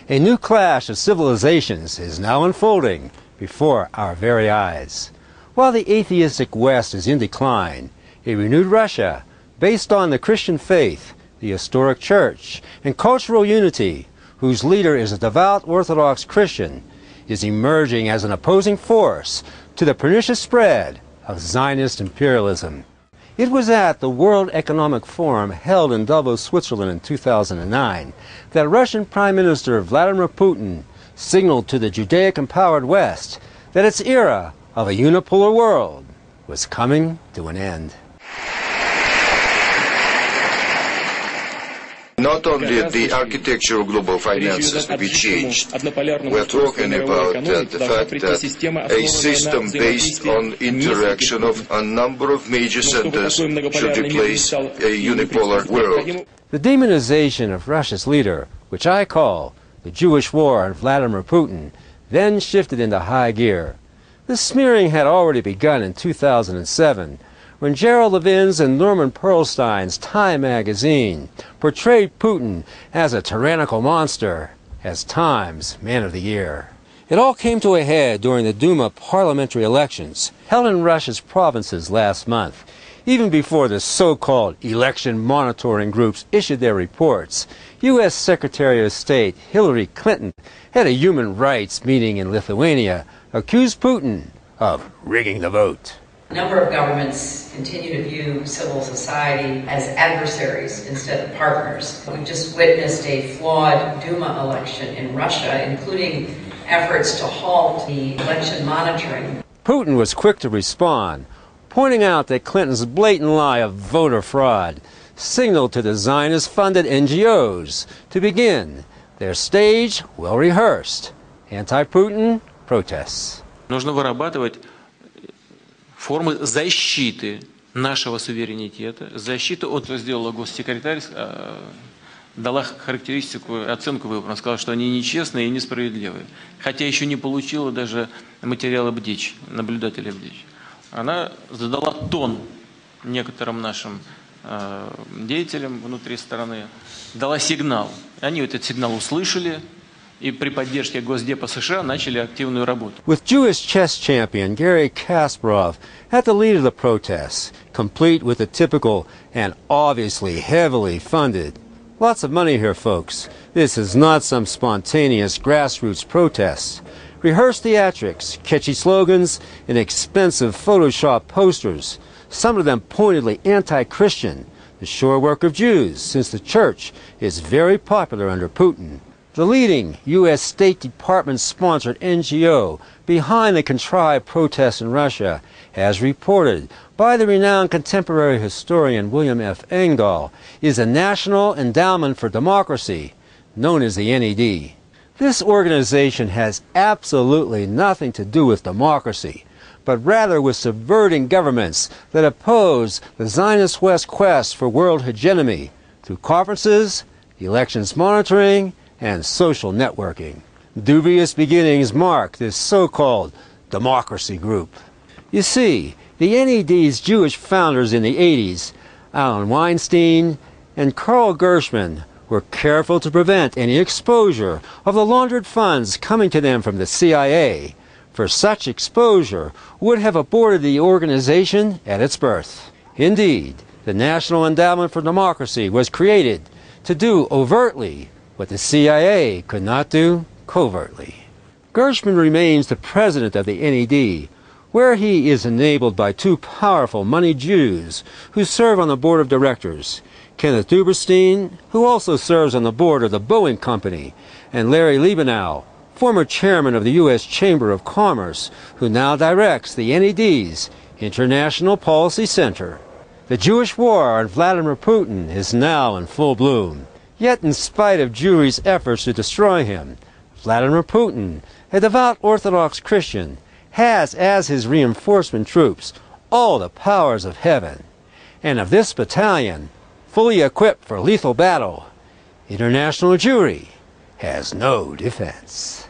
A new clash of civilizations is now unfolding before our very eyes. While the atheistic West is in decline, a renewed Russia, based on the Christian faith, the historic church, and cultural unity, whose leader is a devout Orthodox Christian, is emerging as an opposing force to the pernicious spread of Zionist imperialism. It was at the World Economic Forum held in Davos, Switzerland in 2009 that Russian Prime Minister Vladimir Putin signaled to the Judaic-empowered West that its era of a unipolar world was coming to an end. Not only the architecture of global finances to be changed, we are talking about the fact that a system based on interaction of a number of major centers should replace a unipolar world. The demonization of Russia's leader, which I call the Jewish war on Vladimir Putin, then shifted into high gear. This smearing had already begun in 2007, when Gerald Levin's and Norman Pearlstein's Time magazine portrayed Putin as a tyrannical monster, as Time's Man of the Year. It all came to a head during the Duma parliamentary elections held in Russia's provinces last month. Even before the so-called election monitoring groups issued their reports, U.S. Secretary of State Hillary Clinton had a human rights meeting in Lithuania, accused Putin of rigging the vote. A number of governments continue to view civil society as adversaries instead of partners. We've just witnessed a flawed Duma election in Russia, including efforts to halt the election monitoring. Putin was quick to respond, pointing out that Clinton's blatant lie of voter fraud signaled to the Zionist-funded NGOs to begin their staged, well-rehearsed anti-Putin protests. Нужно вырабатывать формы защиты нашего суверенитета, защиты, вот сделала госсекретарь, дала характеристику, оценку выборам, сказала, что они нечестные и несправедливые, хотя еще не получила даже материала БДИЧ, наблюдателя БДИЧ. Она задала тон некоторым нашим деятелям внутри страны, дала сигнал. Они этот сигнал услышали, и при поддержке Госдепа США начали активную работу. With Jewish chess champion Garry Kasparov at the lead of the protests, complete with the typical and obviously heavily funded. Lots of money here, folks. This is not some spontaneous grassroots protest. Rehearsed theatrics, catchy slogans, and expensive Photoshop posters, some of them pointedly anti-Christian, the sure work of Jews, since the church is very popular under Putin. The leading U.S. State Department-sponsored NGO behind the contrived protests in Russia, as reported by the renowned contemporary historian William F. Engdahl, is the National Endowment for Democracy, known as the NED. This organization has absolutely nothing to do with democracy, but rather with subverting governments that oppose the Zionist West quest for world hegemony through conferences, elections monitoring, and social networking. Dubious beginnings mark this so-called democracy group. You see, the NED's Jewish founders in the 80s, Alan Weinstein and Carl Gershman, were careful to prevent any exposure of the laundered funds coming to them from the CIA, for such exposure would have aborted the organization at its birth. Indeed, the National Endowment for Democracy was created to do overtly what the CIA could not do covertly. Gershman remains the president of the NED, where he is enabled by two powerful moneyed Jews who serve on the board of directors, Kenneth Duberstein, who also serves on the board of the Boeing Company, and Larry Liebenow, former chairman of the U.S. Chamber of Commerce, who now directs the NED's International Policy Center. The Jewish war on Vladimir Putin is now in full bloom. Yet in spite of Jewry's efforts to destroy him, Vladimir Putin, a devout Orthodox Christian, has as his reinforcement troops all the powers of heaven. And of this battalion, fully equipped for lethal battle, international Jewry has no defense.